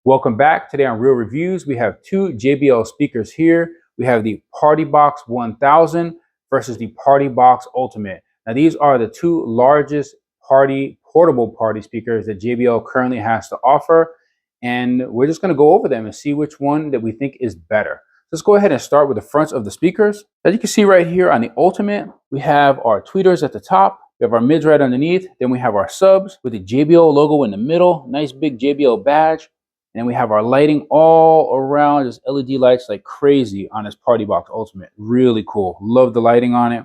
Welcome back. Today on Real Reviews, we have two JBL speakers here. We have the Partybox 1000 versus the Partybox Ultimate. Now, these are the two largest portable party speakers that JBL currently has to offer. And we're just going to go over them and see which one that we think is better. Let's go ahead and start with the fronts of the speakers. As you can see right here on the Ultimate, we have our tweeters at the top. We have our mids right underneath. Then we have our subs with the JBL logo in the middle. Nice big JBL badge. And then we have our lighting all around, just LED lights like crazy on this Partybox Ultimate. Really cool. Love the lighting on it.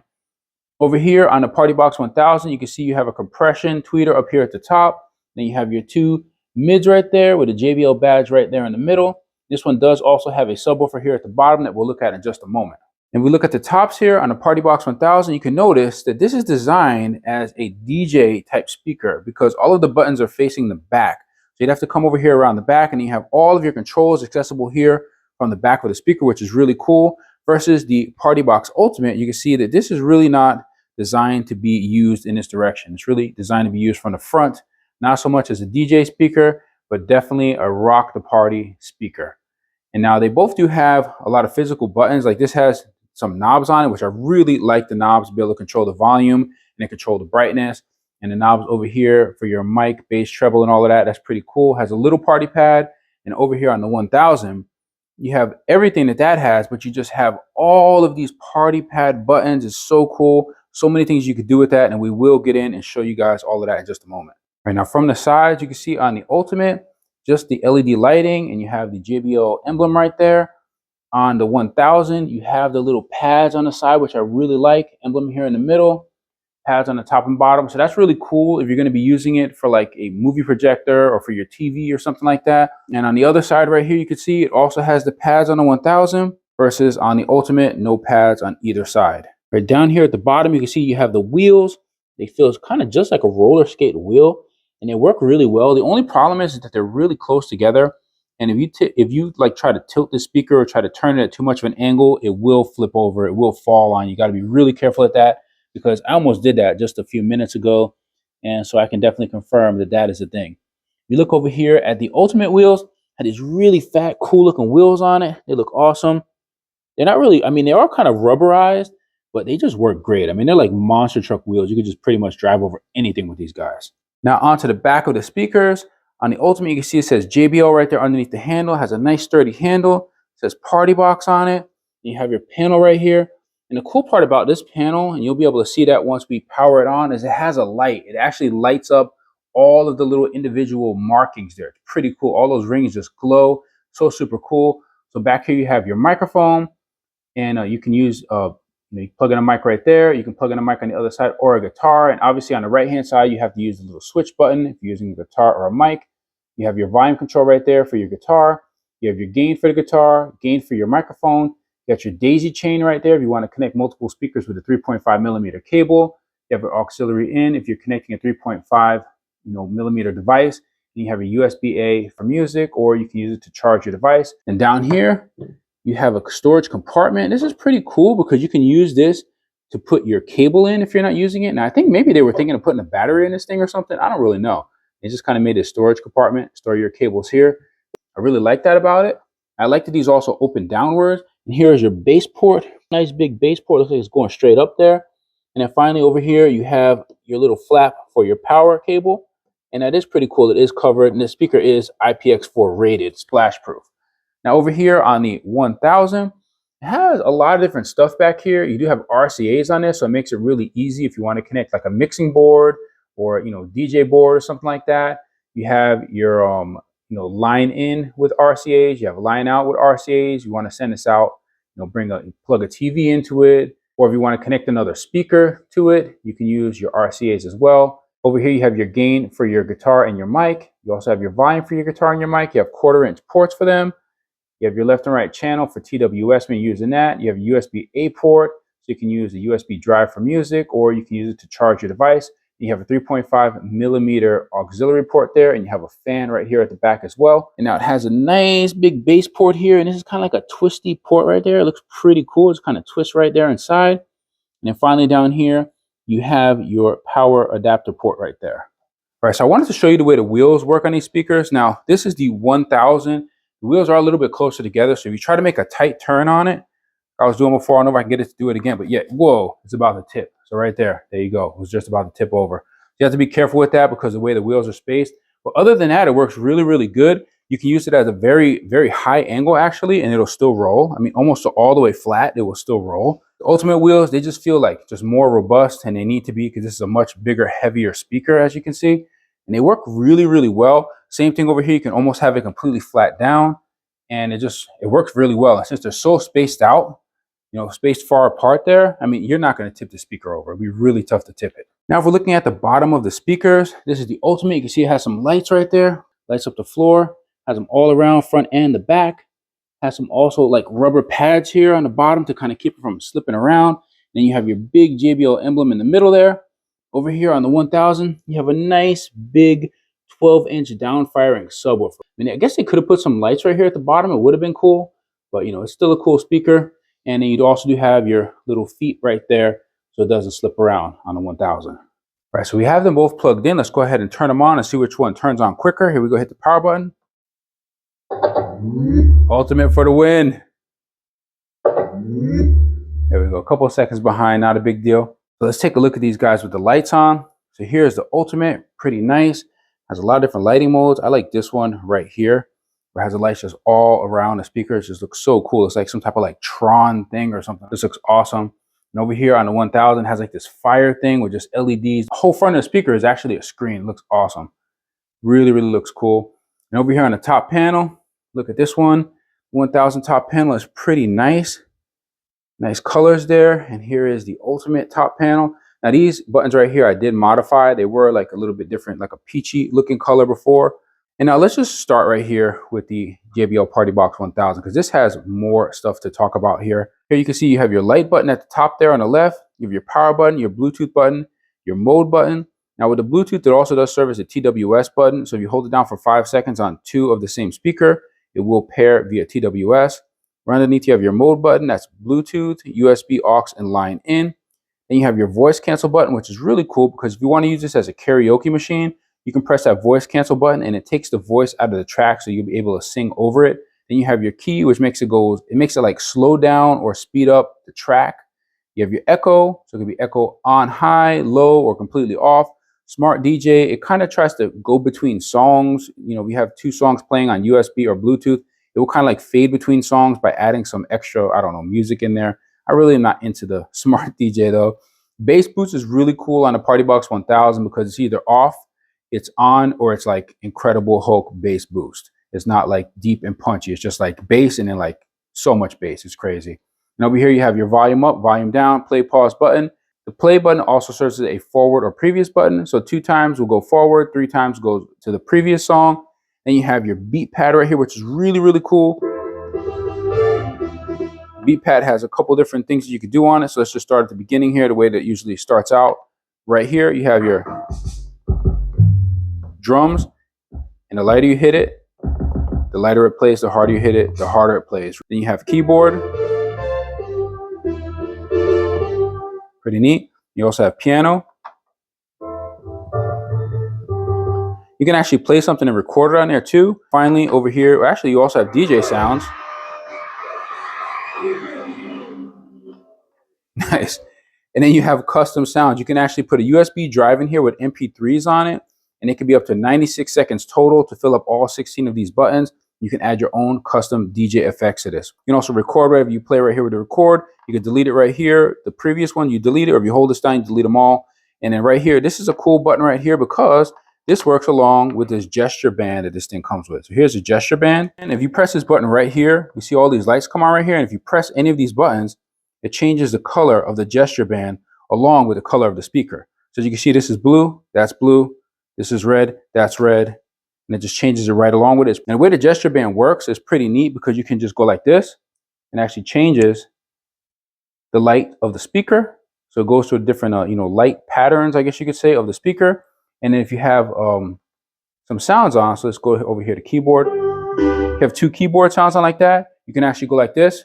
Over here on the Partybox 1000, you can see you have a compression tweeter up here at the top. Then you have your two mids right there with a JBL badge right there in the middle. This one does also have a subwoofer here at the bottom that we'll look at in just a moment. And we look at the tops here on the Partybox 1000, you can notice that this is designed as a DJ type speaker because all of the buttons are facing the back. So you'd have to come over here around the back and you have all of your controls accessible here from the back of the speaker, which is really cool. Versus the Partybox Ultimate, you can see that this is really not designed to be used in this direction. It's really designed to be used from the front, not so much as a DJ speaker, but definitely a rock the party speaker. And now they both do have a lot of physical buttons. Like this has some knobs on it, which I really like the knobs to be able to control the volume and then control the brightness. And the knobs over here for your mic, bass, treble, and all of that. That's pretty cool. Has a little party pad. And over here on the 1000, you have everything that has, but you just have all of these party pad buttons. It's so cool. So many things you could do with that. And we will get in and show you guys all of that in just a moment. Right now, from the sides, you can see on the Ultimate, just the LED lighting, and you have the JBL emblem right there. On the 1000, you have the little pads on the side, which I really like. Emblem here in the middle. Pads on the top and bottom. So that's really cool if you're going to be using it for like a movie projector or for your TV or something like that. And on the other side right here, you can see it also has the pads on the 1000 versus on the Ultimate, no pads on either side. Right down here at the bottom, you can see you have the wheels. They feel kind of just like a roller skate wheel and they work really well. The only problem is that they're really close together. And if you like try to tilt the speaker or try to turn it at too much of an angle, it will flip over. It will fall on you. You got to be really careful at that, because I almost did that just a few minutes ago. And so I can definitely confirm that that is a thing. You look over here at the Ultimate wheels, had these really fat, cool looking wheels on it. They look awesome. They're not really, I mean, they are kind of rubberized, but they just work great. I mean, they're like monster truck wheels. You could just pretty much drive over anything with these guys. Now onto the back of the speakers. On the Ultimate, you can see it says JBL right there underneath the handle. It has a nice sturdy handle. It says Partybox on it. You have your panel right here. And the cool part about this panel, and you'll be able to see that once we power it on, is it has a light. It actually lights up all of the little individual markings there. It's pretty cool. All those rings just glow. So super cool. So back here you have your microphone, and you can use you plug in a mic right there. You can plug in a mic on the other side or a guitar. And obviously on the right hand side, you have to use the little switch button if you're using a guitar or a mic. You have your volume control right there for your guitar. You have your gain for the guitar, gain for your microphone. You got your daisy chain right there if you want to connect multiple speakers with a 3.5 millimeter cable. You have your auxiliary in if you're connecting a 3.5 millimeter device. And you have a USB-A for music, or you can use it to charge your device. And down here, you have a storage compartment. This is pretty cool because you can use this to put your cable in if you're not using it. Now, I think maybe they were thinking of putting a battery in this thing or something. I don't really know. They just kind of made a storage compartment, store your cables here. I really like that about it. I like that these also open downwards. And here is your bass port. Nice big bass port. Looks like it's going straight up there. And then finally over here, you have your little flap for your power cable. And that is pretty cool. It is covered. And this speaker is IPX4 rated, splash proof. Now over here on the 1000, it has a lot of different stuff back here. You do have RCAs on this, so it makes it really easy if you want to connect like a mixing board or DJ board or something like that. You have your line in with RCAs. You have line out with RCAs. You want to send this out, plug a TV into it, or if you want to connect another speaker to it, you can use your RCAs as well. Over here, you have your gain for your guitar and your mic. You also have your volume for your guitar and your mic. You have 1/4-inch ports for them. You have your left and right channel for TWS when you're using that. You have a USB-A port, so you can use a USB drive for music, or you can use it to charge your device. You have a 3.5 millimeter auxiliary port there, and you have a fan right here at the back as well. And now it has a nice big bass port here, and this is kind of like a twisty port right there. It looks pretty cool. It's kind of twists right there inside. And then finally down here, you have your power adapter port right there. All right, so I wanted to show you the way the wheels work on these speakers. Now, this is the 1000. The wheels are a little bit closer together, so if you try to make a tight turn on it, I was doing before, I don't know if I can get it to do it again, but yeah, whoa, it's about to tip. So right there you go. It was just about to tip over. You have to be careful with that because of the way the wheels are spaced. But other than that, it works really, really good. You can use it as a very, very high angle actually, and it'll still roll. I mean, almost all the way flat, it will still roll. The Ultimate wheels, they just feel like just more robust, and they need to be because this is a much bigger, heavier speaker, as you can see. And they work really, really well. Same thing over here. You can almost have it completely flat down, and it works really well. And since they're so spaced out, spaced far apart there, I mean, you're not going to tip the speaker over. It'd be really tough to tip it. Now, if we're looking at the bottom of the speakers, this is the Ultimate. You can see it has some lights right there, lights up the floor, has them all around, front and the back. Has some also like rubber pads here on the bottom to kind of keep it from slipping around. Then you have your big JBL emblem in the middle there. Over here on the 1000, you have a nice big 12-inch down-firing subwoofer. I mean, I guess they could have put some lights right here at the bottom. It would have been cool, but it's still a cool speaker. And then you'd also do have your little feet right there so it doesn't slip around on the 1000. All right, so we have them both plugged in. Let's go ahead and turn them on and see which one turns on quicker. Here we go, hit the power button. Ultimate for the win. There we go, a couple of seconds behind, not a big deal. So let's take a look at these guys with the lights on. So here's the Ultimate, pretty nice. Has a lot of different lighting modes. I like this one right here, where it has the lights just all around the speaker. It just looks so cool. It's like some type of like Tron thing or something. This looks awesome. And over here on the 1000 has like this fire thing with just LEDs. The whole front of the speaker is actually a screen. It looks awesome. Really, really looks cool. And over here on the top panel, look at this one. 1000 top panel is pretty nice. Nice colors there. And here is the Ultimate top panel. Now these buttons right here, I did modify. They were like a little bit different, like a peachy looking color before. And now let's just start right here with the JBL Partybox 1000, because this has more stuff to talk about here. Here you can see you have your light button at the top there on the left. You have your power button, your Bluetooth button, your mode button. Now with the Bluetooth, it also does serve as a TWS button. So if you hold it down for 5 seconds on 2 of the same speaker, it will pair via TWS. Right underneath, you have your mode button. That's Bluetooth, USB, aux, and line in. Then you have your voice cancel button, which is really cool because if you want to use this as a karaoke machine, you can press that voice cancel button and it takes the voice out of the track, so you'll be able to sing over it. Then you have your key, which makes it like slow down or speed up the track. You have your echo, so it can be echo on high, low, or completely off. Smart DJ, it kind of tries to go between songs. We have 2 songs playing on USB or Bluetooth. It will kind of like fade between songs by adding some extra, I don't know, music in there. I really am not into the Smart DJ though. Bass boost is really cool on the Partybox 1000 because it's either off, it's on, or it's like Incredible Hulk bass boost. It's not like deep and punchy. It's just like bass and then like so much bass. It's crazy. And over here you have your volume up, volume down, play, pause button. The play button also serves as a forward or previous button. So 2 times will go forward, 3 times goes to the previous song. Then you have your beat pad right here, which is really, really cool. Beat pad has a couple different things you could do on it. So let's just start at the beginning here, the way that it usually starts out. Right here, you have your drums, and the lighter you hit it, the lighter it plays, the harder you hit it, the harder it plays. Then you have keyboard. Pretty neat. You also have piano. You can actually play something and record it on there too. Finally, over here, actually, you also have DJ sounds. Nice. And then you have custom sounds. You can actually put a USB drive in here with MP3s on it, and it can be up to 96 seconds total to fill up all 16 of these buttons. You can add your own custom DJ effects to this. You can also record whatever you play right here with the record. You can delete it right here. The previous one, you delete it, or if you hold this down, you delete them all. And then right here, this is a cool button right here because this works along with this gesture band that this thing comes with. So here's a gesture band. And if you press this button right here, you see all these lights come on right here. And if you press any of these buttons, it changes the color of the gesture band along with the color of the speaker. So you can see this is blue, that's blue, this is red, that's red, and it just changes it right along with it. And the way the gesture band works is pretty neat because you can just go like this and actually changes the light of the speaker. So it goes to a different, light patterns, I guess you could say, of the speaker. And then if you have some sounds on, so let's go over here to keyboard. You have 2 keyboard sounds on like that. You can actually go like this,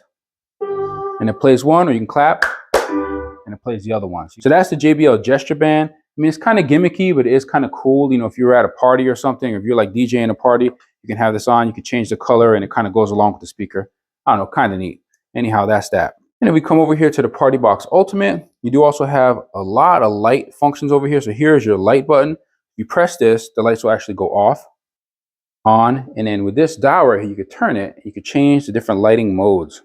and it plays one, or you can clap, and it plays the other one. So that's the JBL gesture band. mean, it's kind of gimmicky, but it is kind of cool. You know, if you're at a party or something, or if you're like DJing a party, you can have this on. You can change the color, and it kind of goes along with the speaker. I don't know, kind of neat. Anyhow, that's that. And then we come over here to the Partybox Ultimate. You do also have a lot of light functions over here. So here's your light button. If you press this, the lights will actually go off, on, and then with this dial right here, you could turn it. You could change the different lighting modes.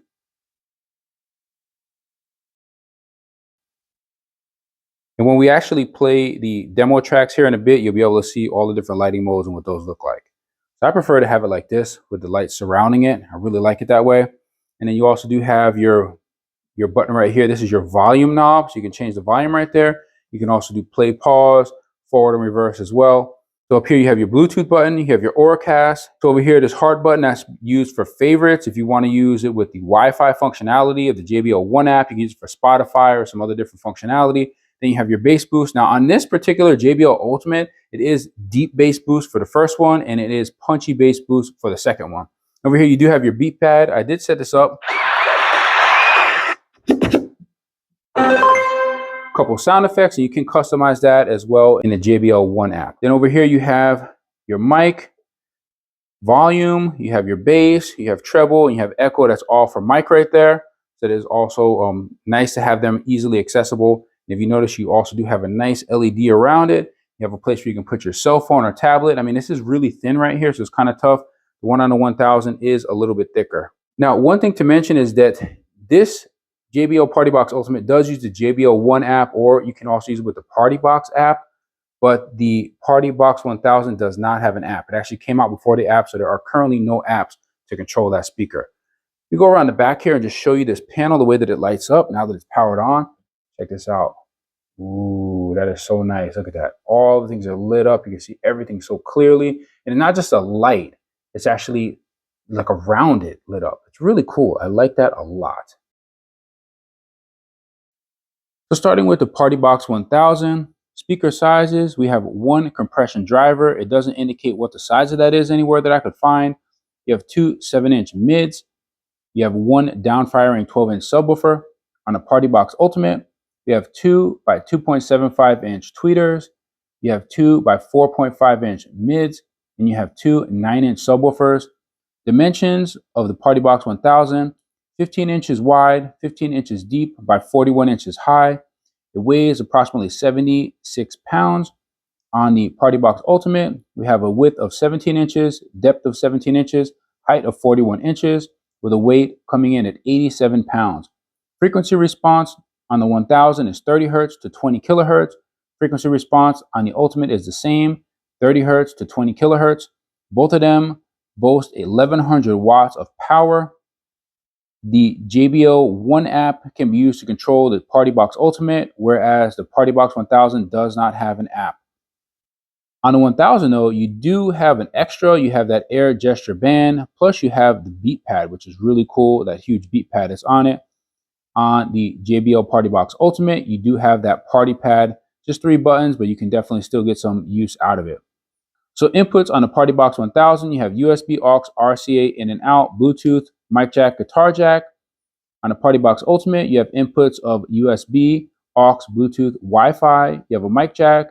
And when we actually play the demo tracks here in a bit, you'll be able to see all the different lighting modes and what those look like. So I prefer to have it like this with the lights surrounding it. I really like it that way. And then you also do have your button right here. This is your volume knob, so you can change the volume right there. You can also do play, pause, forward and reverse as well. So up here you have your Bluetooth button, you have your Auracast. So over here, this heart button, that's used for favorites. If you want to use it with the Wi-Fi functionality of the JBL One app, you can use it for Spotify or some other different functionality. Then you have your bass boost. Now on this particular JBL Ultimate, it is deep bass boost for the first one, and it is punchy bass boost for the second one. Over here, you do have your beat pad. I did set this up. Couple sound effects, and you can customize that as well in the JBL One app. Then over here you have your mic, volume, you have your bass, you have treble, and you have echo. That's all for mic right there. So it is also nice to have them easily accessible. And if you notice, you also do have a nice LED around it. You have a place where you can put your cell phone or tablet. I mean, this is really thin right here, so it's kind of tough. The one on the 1000 is a little bit thicker. Now, one thing to mention is that this JBL Partybox Ultimate does use the JBL One app, or you can also use it with the Partybox app, but the Partybox 1000 does not have an app. It actually came out before the app, so there are currently no apps to control that speaker. We go around the back here and just show you this panel, the way that it lights up now that it's powered on. Check this out. Ooh, that is so nice. Look at that. All the things are lit up. You can see everything so clearly. And it's not just a light. It's actually like around it lit up. It's really cool. I like that a lot. So starting with the Partybox 1000, speaker sizes, we have one compression driver. It doesn't indicate what the size of that is anywhere that I could find. You have two 7-inch mids. You have one down-firing 12-inch subwoofer. On the Partybox Ultimate, you have 2 by 2.75-inch tweeters. You have 2 by 4.5-inch mids, and you have two 9-inch subwoofers. Dimensions of the Partybox 1000, 15 inches wide, 15 inches deep by 41 inches high. It weighs approximately 76 pounds. On the Partybox Ultimate, we have a width of 17 inches, depth of 17 inches, height of 41 inches, with a weight coming in at 87 pounds. Frequency response on the 1000 is 30 hertz to 20 kilohertz. Frequency response on the Ultimate is the same, 30 hertz to 20 kilohertz. Both of them boast 1100 watts of power. The JBL One app can be used to control the Partybox Ultimate, whereas the Partybox 1000 does not have an app. On the 1000 though, you do have an extra. You have that air gesture band, plus you have the beat pad, which is really cool, that huge beat pad that's on it. On the JBL Partybox Ultimate, you do have that party pad, just 3 buttons, but you can definitely still get some use out of it. So inputs on the Partybox 1000, you have USB, aux, RCA, in and out, Bluetooth, mic jack, guitar jack. On the Partybox Ultimate, you have inputs of USB, aux, Bluetooth, Wi-Fi. You have a mic jack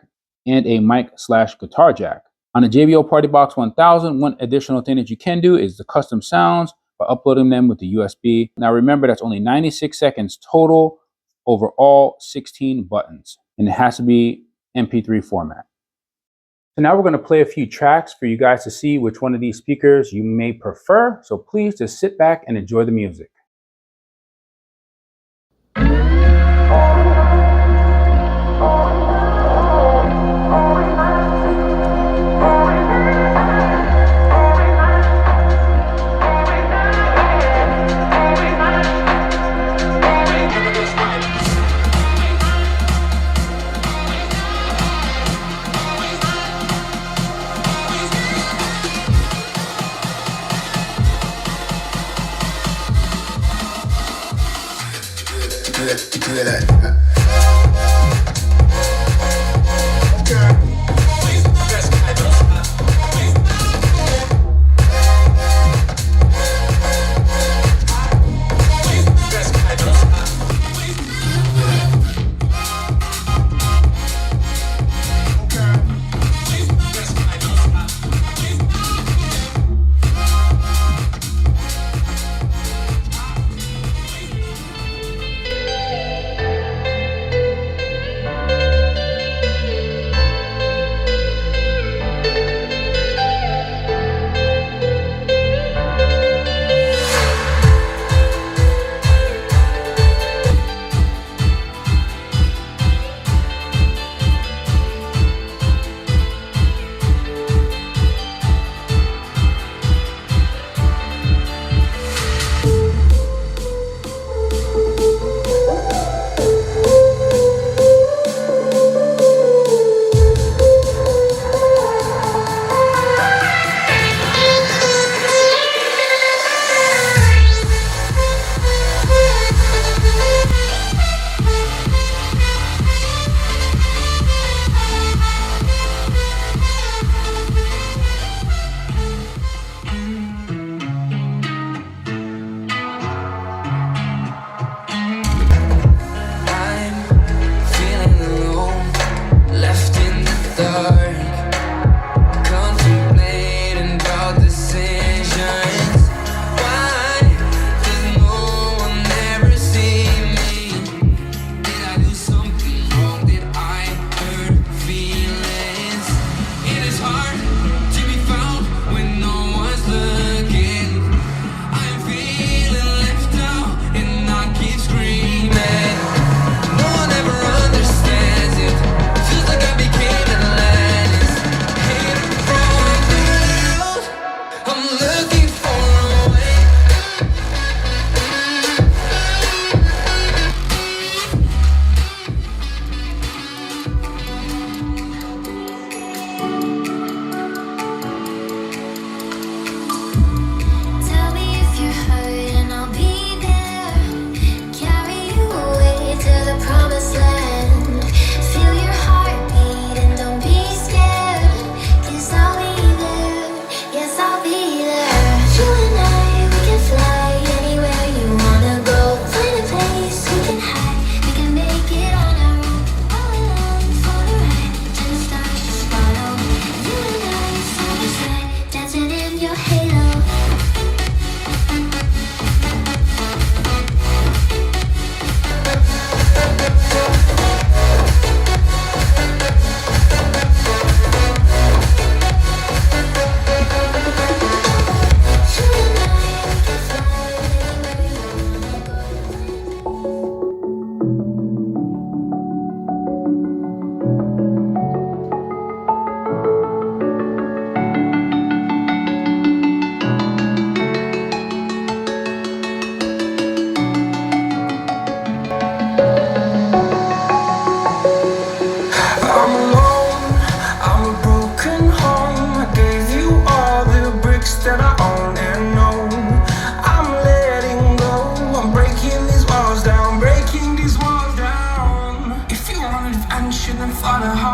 and a mic/guitar jack. On the JBL Partybox 1000, one additional thing that you can do is the custom sounds by uploading them with the USB. Now remember, that's only 96 seconds total over all 16 buttons, and it has to be MP3 format. So now we're going to play a few tracks for you guys to see which one of these speakers you may prefer. So please just sit back and enjoy the music.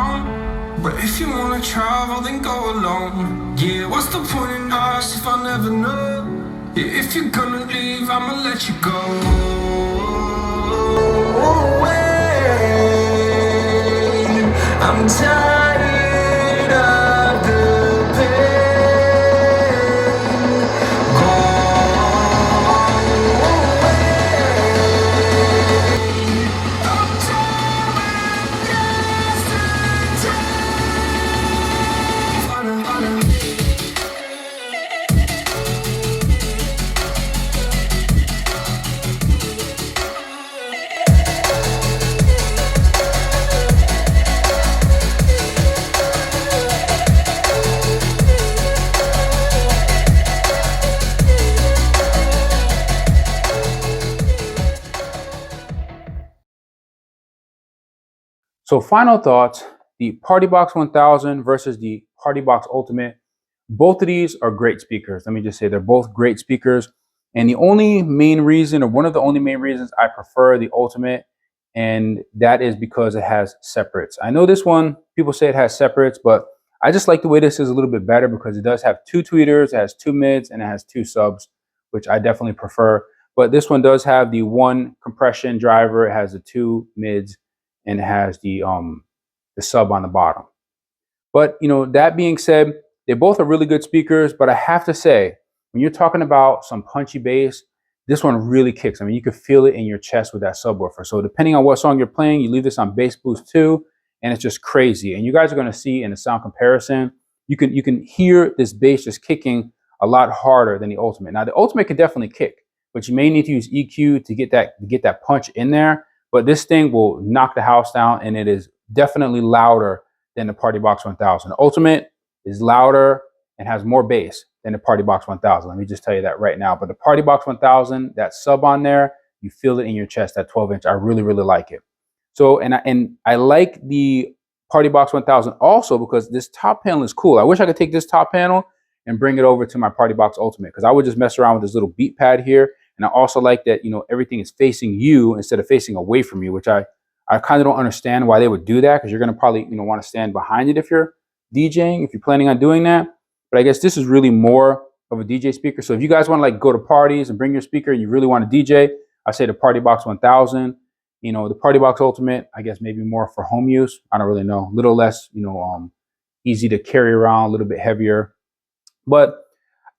home. But if you wanna travel, then go alone. Yeah, what's the point in us if I never know? Yeah, if you're gonna leave, I'ma let you go. I'm tired of the pain. Go away. I'm tired of yesterday. So final thoughts, the Partybox 1000 versus the Partybox Ultimate. Both of these are great speakers. Let me just say they're both great speakers. And the only main reason, or one of the only main reasons I prefer the Ultimate, and that is because it has separates. I know this one, people say it has separates, but I just like the way this is a little bit better because it does have two tweeters, it has two mids, and it has two subs, which I definitely prefer. But this one does have the one compression driver, it has the two mids, and it has the sub on the bottom. But that being said, they both are really good speakers. But I have to say, when you're talking about some punchy bass, this one really kicks. I mean, you can feel it in your chest with that subwoofer. So depending on what song you're playing, you leave this on Bass Boost 2, and it's just crazy. And you guys are going to see in the sound comparison, you can hear this bass just kicking a lot harder than the Ultimate. Now the Ultimate can definitely kick, but you may need to use EQ to get that punch in there. But this thing will knock the house down, and it is definitely louder than the Partybox 1000. The Ultimate is louder and has more bass than the Partybox 1000. Let me just tell you that right now. But the Partybox 1000, that sub on there, you feel it in your chest, that 12-inch. I really, really like it. So, and I like the Partybox 1000 also because this top panel is cool. I wish I could take this top panel and bring it over to my Partybox Ultimate, because I would just mess around with this little beat pad here. And I also like that, everything is facing you instead of facing away from you, which I kind of don't understand why they would do that, because you're going to probably, want to stand behind it if you're DJing, if you're planning on doing that. But I guess this is really more of a DJ speaker. So if you guys want to like go to parties and bring your speaker and you really want to DJ, I say the Partybox 1000. The Partybox Ultimate, I guess maybe more for home use. I don't really know. A little less, easy to carry around, a little bit heavier. But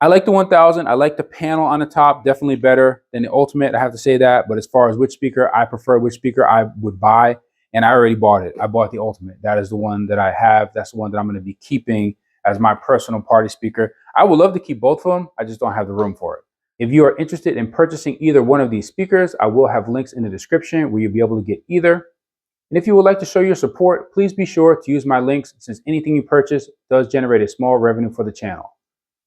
I like the 1000. I like the panel on the top, definitely better than the Ultimate. I have to say that. But as far as which speaker I prefer, which speaker I would buy, and I already bought it. I bought the Ultimate. That is the one that I have. That's the one that I'm going to be keeping as my personal party speaker. I would love to keep both of them. I just don't have the room for it. If you are interested in purchasing either one of these speakers, I will have links in the description where you'll be able to get either. And if you would like to show your support, please be sure to use my links, since anything you purchase does generate a small revenue for the channel.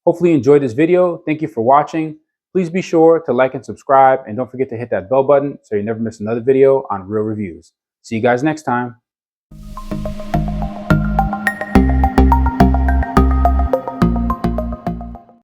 Hopefully you enjoyed this video. Thank you for watching. Please be sure to like and subscribe, and don't forget to hit that bell button so you never miss another video on Real Reviews. See you guys next time.